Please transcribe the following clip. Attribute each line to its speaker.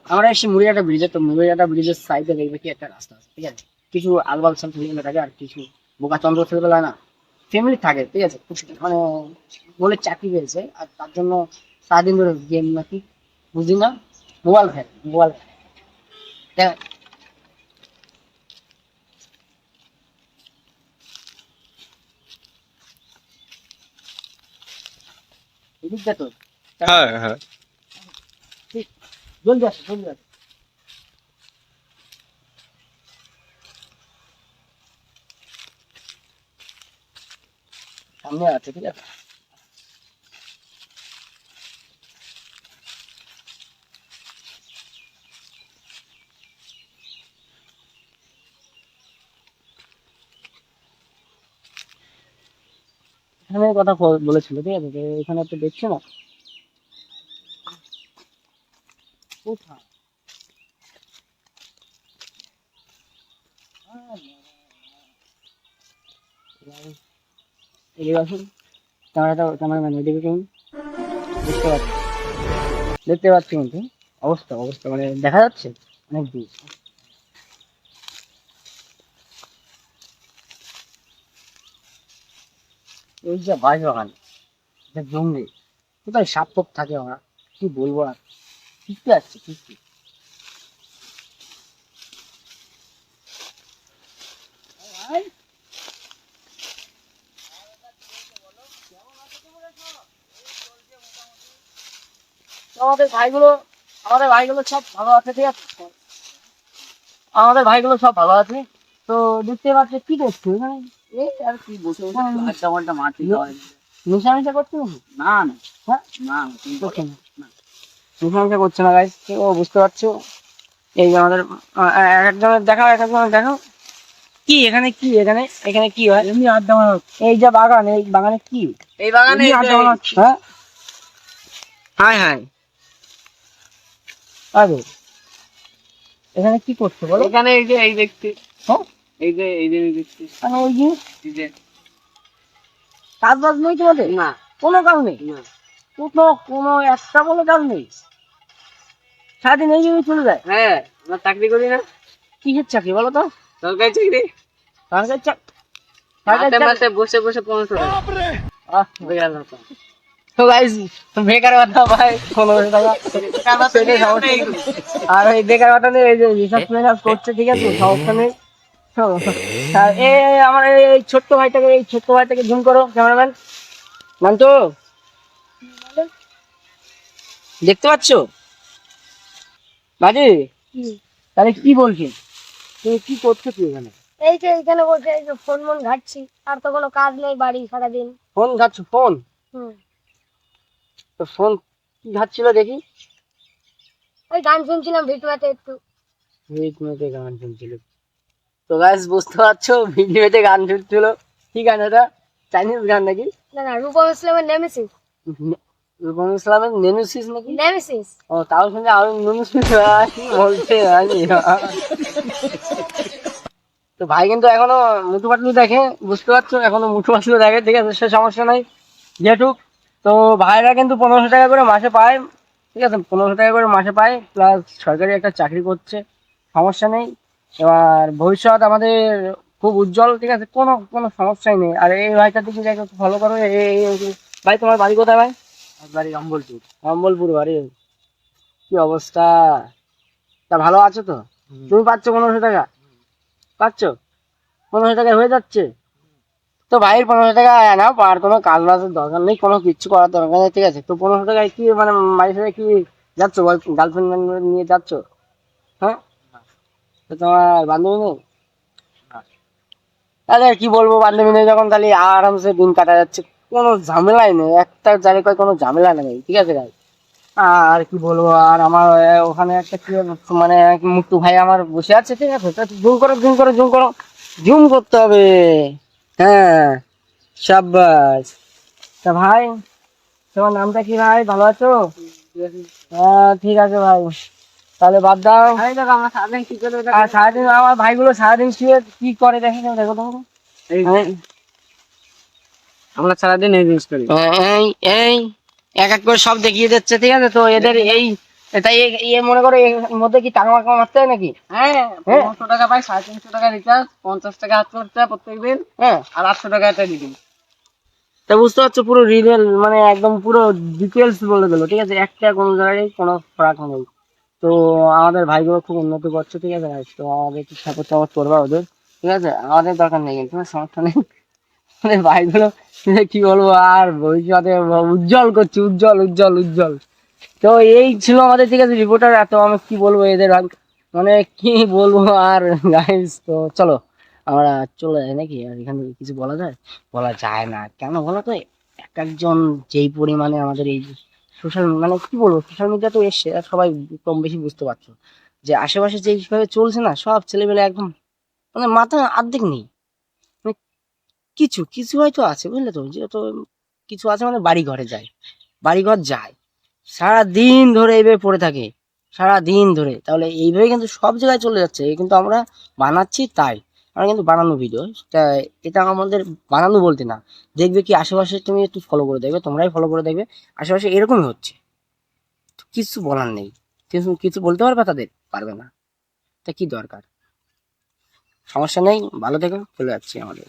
Speaker 1: আমরা এসে মুড়িয়াটা ব্রিজে, তো মুড়িয়াটা ব্রিজের সাইডে দেখবে কি একটা রাস্তা আছে, ঠিক আছে? কিছু আলবাল সব ছেলেমেয়ে থাকে, আর কিছু বোকা চন্দ্র ছেলেবেলা না ফ্যামিলি থাকে, ঠিক আছে? মানে বলে চাকরি পেয়েছে, আর তার জন্য সারাদিন ধরে গেম নাকি বুঝি না, মোবাইল খেলে, মোবাইল দেখ। এদিকটা তো
Speaker 2: হ্যাঁ হ্যাঁ।
Speaker 1: ঠিক, জলদি আসো, জলদি আসো। সামনে আছে, ঠিক আছে? এখানে কথা বলেছিল, ঠিক আছে? যে এখানে তো দেখছো না কোথায়? এদিকে আসুন, ক্যামেরাম্যান এদিকে কেমন বুঝতে পারছি, দেখতে পাচ্ছি কিন্তু অবস্থা অবস্থা মানে দেখা যাচ্ছে অনেক দূর। এই যে বাঁশবাগান, এটা জঙ্গলি, কোথায় সাপ টাপ থাকে, আমরা কি বলবো আর, ঠিকই আসছে ঠিকই। আমাদের ভাইগুলো আমাদের ভাইগুলো সব ভালো আছে, ঠিক আছে? আমাদের ভাইগুলো সব ভালো আছে। তো দেখতে পাচ্ছি কি করছো এখানে? এই আর কি বসে বসে একটু আড্ডা মাড্ডা মারছি, নেশা করছো নাকি? না না, হ্যাঁ না, তুমি করছো না, নেশা করছে না গাইস, ও বুঝতে পারছো? এই যে আমাদের এক একজনের দেখাও, এক একজনের দেখাও। কি এখানে, কি এখানে, এখানে কি হয়? এমনি আড্ডা মারা। এই যে বাগান, এই বাগানে কি? এই বাগানে আড্ডা মারা। হ্যাঁ, হাই হাই, আরে এখানে কি করছো বলো? এখানে এই যে এই দেখতে, হ্যাঁ এই যে দেখতে, মানে ওই যে এই যে কাজ বাজ নেই তোমাদের? না, কোনো কাজ নেই, কোনো একটা বলে কাজ নেই, সারাদিন এই জন্য চলে যায়। হ্যাঁ, আমরা চাকরি করি না। কিসের চাকরি বলো তো? সরকারি চাকরি। সরকারি চাকরি বসে বসে 1500 টাকা। তো গাইস, বেকার কথা ভাই, 1500 টাকা পেটে সমস্যা নেই। আর এই বেকার কথা নেই, এই যে রিসার্চ মেসার্চ করছে, ঠিক আছে? সমস্যা নেই। আর আমার এই ছোট্ট ভাইটাকে জুম করো ক্যামেরাম্যান, মানতো দেখতে পাচ্ছো বাজি? তাহলে কি বলছি, তুমি কি করছো কি এখানে?
Speaker 3: এই যে এখানে বসে এই যে ফোন মন ঘাটছি, আর তো কোনো কাজ নেই বাড়ি সারাদিন।
Speaker 1: ফোন ঘাটছো? ফোন?
Speaker 3: হুম,
Speaker 1: তো ফোন কি ঘাটছিল দেখি?
Speaker 3: ওই গান শুনছিলাম ভিডিওতে একটু।
Speaker 1: ভিডিওতে গান শুনছিল। তো গাইস বুঝতে পারছো, ভিডিওতে গান শুনছিল। কি গান এটা? চাইনিজ গান নাকি?
Speaker 3: না না, রূপম ইসলামের নেমেসিস।
Speaker 1: রূপম ইসলামের নেমেসিস নাকি?
Speaker 3: নেমেসিস।
Speaker 1: ও, তাও শুনে আরো নেমেসিস কি বলছে জানি। তো ভাই কিন্তু এখনো মুটু পাটলু দেখে, বুঝতে পারছো? এখনো মুটু পাটলু দেখে, ঠিক আছে? সে সমস্যা নাই যেটুক। তো ভাইরা কিন্তু 1500 টাকা করে মাসে পায়, ঠিক আছে? 1500 টাকা করে মাসে পায়, প্লাস সরকারি একটা চাকরি করছে, সমস্যা নেই। এবার ভবিষ্যৎ আমাদের খুব উজ্জ্বল, ঠিক আছে? কোনো কোনো সমস্যাই নেই। আর এই ভাইটার দিকে যাই একটু ফলো করো। ভাই তোমার বাড়ি কোথায় ভাই? বাড়ি অম্বলপুর। অম্বলপুর বাড়ি। কি অবস্থা? তা ভালো আছো তো? তুমি পাচ্ছ 1500 টাকা? পাচ্ছ? 1500 টাকা হয়ে যাচ্ছে? তো ভাইয়ের 1500 টাকা নাও, আর কোনো কাজ বাজের দরকার নেই, কোনো কিচ্ছু করার দরকার নেই, ঠিক আছে? তো 1500 টাকায় কি মানে মাঝে সাথে কি যাচ্ছ, গার্লফ্রেন্ড নিয়ে যাচ্ছ? হ্যাঁ, তো তোমার বান্ধবী নেই? তাহলে কি বলবো, বান্ধবী নেই যখন, তাহলে আরামসে দিন কাটা যাচ্ছে, কোনো ঝামেলাই নেই, একটা জায়গায় কোনো ঝামেলা নেই, ঠিক আছে ভাই? আর কি বলবো, আর আমার ওখানে একটা কি মানে এক মুট্টু ভাই আমার বসে আছে, ঠিক আছে? তা জুম করো, জুম করো, জুম করো, জুম করতে হবে। হ্যাঁ, সাব্বাস। তা ভাই, তোমার নামটা কি ভাই? ভালো আছো? হ্যাঁ, ঠিক আছে ভাই, তাহলে বাদ দাও। আমরা সারাদিন কি করে, আর সারাদিন আমার ভাইগুলো সারাদিন শুয়ে কি করে দেখে, দেখো তোমরা। আমরা সারাদিন এই জিনিস করি। এই এই এক এক করে সব দেখিয়ে দিচ্ছে, ঠিক আছে? তো এদের এই তাই মনে করো এর মধ্যে কি টাকা মাকা মারতে হয় নাকি?
Speaker 2: হ্যাঁ, 1500 টাকা পাই, 350 টাকা রিচার্জ, 50 টাকা হাত খরচা প্রত্যেকদিন,
Speaker 1: হ্যাঁ,
Speaker 2: আর 800 টাকা একটা দিবি।
Speaker 1: তা বুঝতে পারছো পুরো রিয়েল মানে একদম পুরো ডিটেলস বলে দিলো, ঠিক আছে, একটা কোনো জায়গায় কোনো ফারাক নেই। তো আমাদের ভাইগুলো খুব উন্নতি করছে, ঠিক আছে, তো আমাদের একটু সাপোর্ট টাপোর্ট করবা ওদের, ঠিক আছে, আমাদের দরকার নেই কিন্তু সমস্যা নেই। আমাদের ভাইগুলো কি বলবো আর ভবিষ্যতে উজ্জ্বল করছে, উজ্জ্বল উজ্জ্বল উজ্জ্বল। তো এই ছিল আমাদের, ঠিক আছে, রিপোর্টার। এত আমি কি বলবো এদের মানে কি বলবো আর গাইস। তো চলো আমরা চলে যাই নাকি, আর এখানে কিছু বলা যায়? বলা যায় না কেন বলো তো, এক একজন যেই পরিমাণে আমাদের এই সোশ্যাল মানে কি বলবো সোশ্যাল মিডিয়া তো এসছে, আর সবাই কম বেশি বুঝতে পারছো যে আশেপাশে যেভাবে চলছে না, সব ছেলেপেলে একদম মানে মাথা অর্ধেক নেই, মানে কিছু কিছু হয়তো আছে বুঝলে তো, যেহেতু কিছু আছে মানে বাড়ি ঘরে যায়, বাড়ি ঘর যায়, সারা দিন ধরে এইভাবে পড়ে থাকে, সারা দিন ধরে। তাহলে এইভাবে কিন্তু সব জায়গায় চলে যাচ্ছে, এই কিন্তু আমরা বানাচ্ছি তাই, আমরা কিন্তু বানানো ভিডিও, এটা আমাদের বানানো বলতে না। দেখবে কি আশেপাশে তুমি একটু ফলো করে দেখবে, তোমরাই ফলো করে দেখবে, আশেপাশে এরকমই হচ্ছে। তো কিছু বলার নেই, কিছু কিছু বলতে পারবে তাদের? পারবে না। তা কি দরকার, সমস্যা নেই, ভালো থেকো, চলে যাচ্ছি আমাদের।